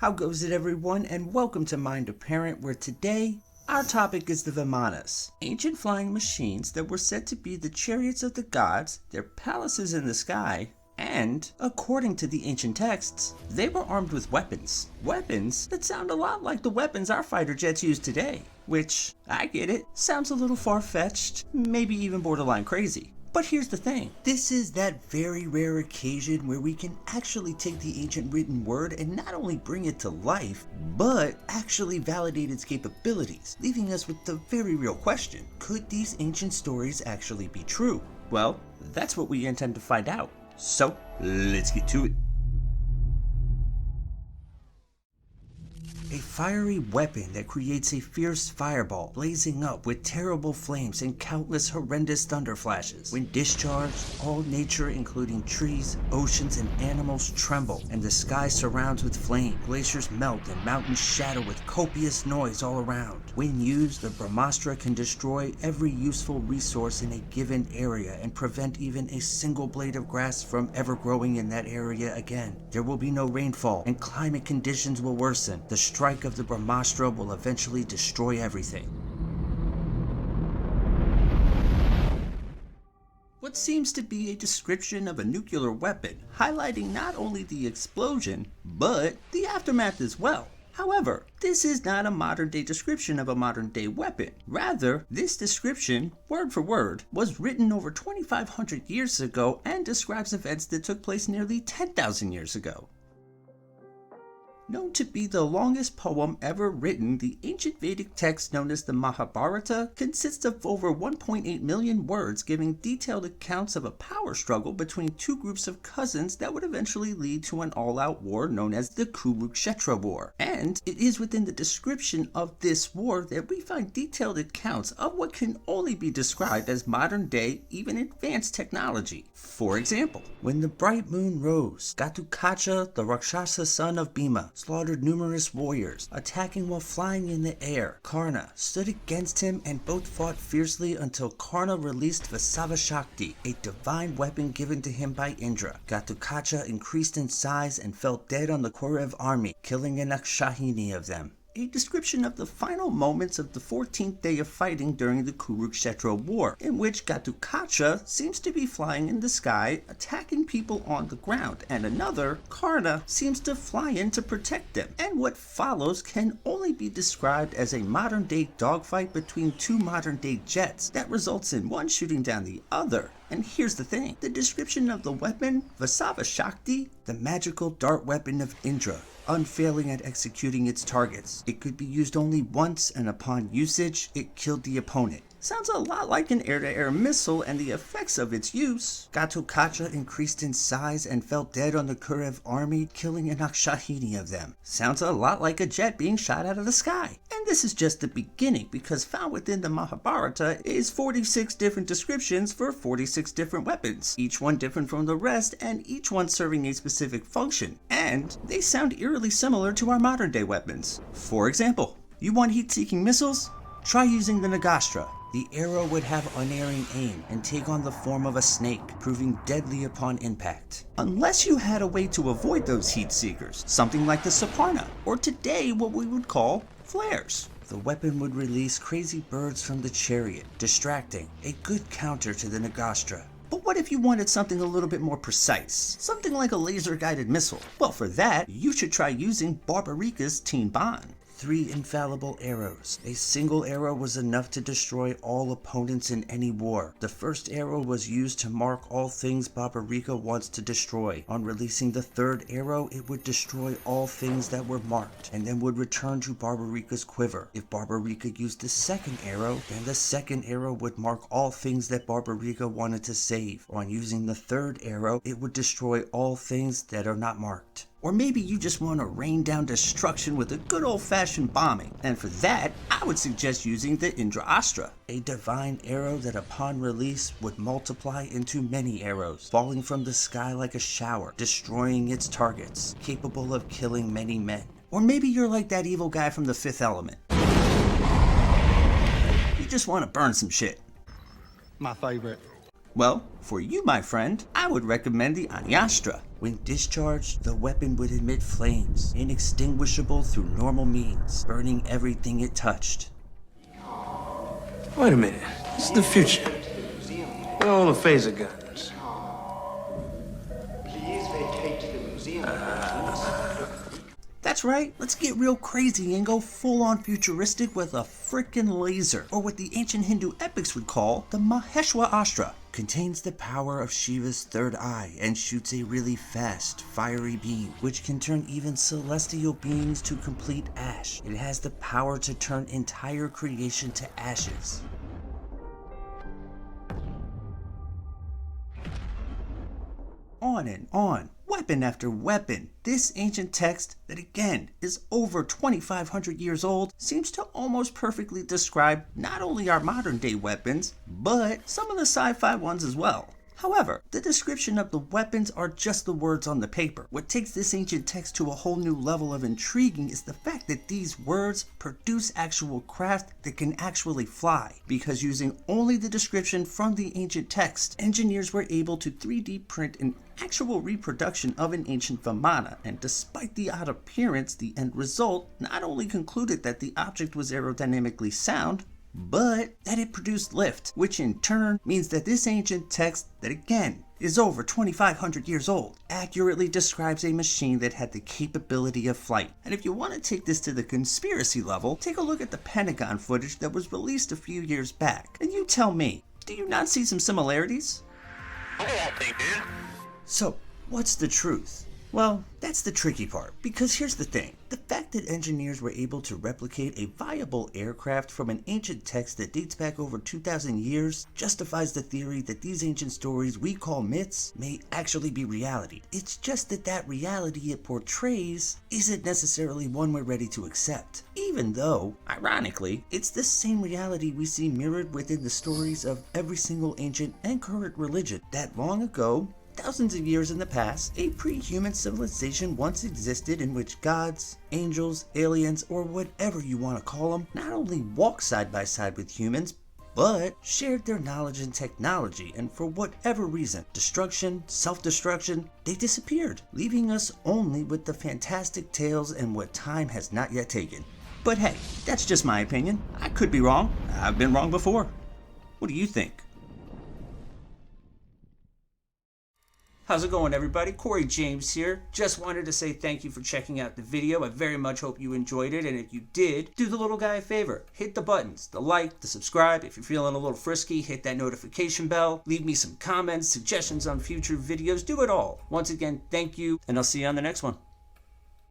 How goes it, everyone, and welcome to Mind a Parent, where today our topic is the Vimanas, ancient flying machines that were said to be the chariots of the gods, their palaces in the sky, and, according to the ancient texts, they were armed with weapons. Weapons that sound a lot like the weapons our fighter jets use today, which, I get it, sounds a little far-fetched, maybe even borderline crazy. But here's the thing, this is that very rare occasion where we can actually take the ancient written word and not only bring it to life, but actually validate its capabilities, leaving us with the very real question, could these ancient stories actually be true? Well, that's what we intend to find out. So, let's get to it. A fiery weapon that creates a fierce fireball, blazing up with terrible flames and countless horrendous thunder flashes. When discharged, all nature, including trees, oceans, and animals, tremble, and the sky surrounds with flame. Glaciers melt and mountains shatter with copious noise all around. When used, the Brahmastra can destroy every useful resource in a given area and prevent even a single blade of grass from ever growing in that area again. There will be no rainfall, and climate conditions will worsen. The strike of the Brahmastra will eventually destroy everything. What seems to be a description of a nuclear weapon, highlighting not only the explosion, but the aftermath as well. However, this is not a modern-day description of a modern-day weapon. Rather, this description, word for word, was written over 2,500 years ago and describes events that took place nearly 10,000 years ago. Known to be the longest poem ever written, the ancient Vedic text known as the Mahabharata consists of over 1.8 million words giving detailed accounts of a power struggle between two groups of cousins that would eventually lead to an all-out war known as the Kurukshetra War. And it is within the description of this war that we find detailed accounts of what can only be described as modern-day, even advanced technology. For example, when the bright moon rose, Ghatotkacha, the Rakshasa son of Bhima, slaughtered numerous warriors, attacking while flying in the air. Karna stood against him and both fought fiercely until Karna released Vasava Shakti, a divine weapon given to him by Indra. Ghatotkacha increased in size and fell dead on the Kaurav army, killing an Akshahini of them. A description of the final moments of the 14th day of fighting during the Kurukshetra War, in which Ghatotkacha seems to be flying in the sky, attacking people on the ground, and another, Karna, seems to fly in to protect them. And what follows can only be described as a modern-day dogfight between two modern-day jets that results in one shooting down the other. And here's the thing, the description of the weapon, Vasava Shakti, the magical dart weapon of Indra, unfailing at executing its targets. It could be used only once, and upon usage, it killed the opponent. Sounds a lot like an air-to-air missile, and the effects of its use. Ghatotkacha increased in size and fell dead on the Kaurav army, killing an Akshahini of them. Sounds a lot like a jet being shot out of the sky. And this is just the beginning, because found within the Mahabharata is 46 different descriptions for 46 different weapons, each one different from the rest, and each one serving a specific function. And they sound eerily similar to our modern-day weapons. For example, you want heat-seeking missiles? Try using the Nagastra. The arrow would have unerring aim and take on the form of a snake, proving deadly upon impact. Unless you had a way to avoid those heat seekers, something like the Saparna, or today what we would call flares. The weapon would release crazy birds from the chariot, distracting, a good counter to the Nagastra. But what if you wanted something a little bit more precise? Something like a laser-guided missile? Well, for that, you should try using Barbarika's Teen Bon. 3 infallible arrows. A single arrow was enough to destroy all opponents in any war. The first arrow was used to mark all things Barbarika wants to destroy. On releasing the third arrow, it would destroy all things that were marked, and then would return to Barbarika's quiver. If Barbarika used the second arrow, then the second arrow would mark all things that Barbarika wanted to save. On using the third arrow, it would destroy all things that are not marked. Or maybe you just want to rain down destruction with a good old-fashioned bombing. And for that, I would suggest using the Indra Astra, a divine arrow that upon release would multiply into many arrows, falling from the sky like a shower, destroying its targets, capable of killing many men. Or maybe you're like that evil guy from The Fifth Element. You just want to burn some shit. My favorite. Well, for you, my friend, I would recommend the Ashra. When discharged, the weapon would emit flames, inextinguishable through normal means, burning everything it touched. Wait a minute. This is the future. Where are all the phaser guns? Please vacate the museum. That's right, let's get real crazy and go full-on futuristic with a frickin' laser, or what the ancient Hindu epics would call the Maheshwa Ashra. Contains the power of Shiva's third eye and shoots a really fast, fiery beam, which can turn even celestial beings to complete ash. It has the power to turn entire creation to ashes. On and on, weapon after weapon. This ancient text, that again is over 2,500 years old, seems to almost perfectly describe not only our modern day weapons, but some of the sci-fi ones as well. However, the description of the weapons are just the words on the paper. What takes this ancient text to a whole new level of intriguing is the fact that these words produce actual craft that can actually fly. Because using only the description from the ancient text, engineers were able to 3D print an actual reproduction of an ancient Vimana, and despite the odd appearance, the end result not only concluded that the object was aerodynamically sound, but that it produced lift, which in turn means that this ancient text, that again is over 2,500 years old, accurately describes a machine that had the capability of flight. And if you want to take this to the conspiracy level, take a look at the Pentagon footage that was released a few years back, and you tell me, do you not see some similarities? So, what's the truth? Well, that's the tricky part, because here's the thing. The fact that engineers were able to replicate a viable aircraft from an ancient text that dates back over 2,000 years justifies the theory that these ancient stories we call myths may actually be reality. It's just that that reality it portrays isn't necessarily one we're ready to accept. Even though, ironically, it's the same reality we see mirrored within the stories of every single ancient and current religion that long ago, thousands of years in the past, a pre-human civilization once existed in which gods, angels, aliens, or whatever you want to call them, not only walked side by side with humans, but shared their knowledge and technology, and for whatever reason, destruction, self-destruction, they disappeared, leaving us only with the fantastic tales and what time has not yet taken. But hey, that's just my opinion. I could be wrong. I've been wrong before. What do you think? How's it going, everybody? Corey James here. Just wanted to say thank you for checking out the video. I very much hope you enjoyed it, and if you did, do the little guy a favor. Hit the buttons, the like, the subscribe. If you're feeling a little frisky, hit that notification bell. Leave me some comments, suggestions on future videos. Do it all. Once again, thank you, and I'll see you on the next one.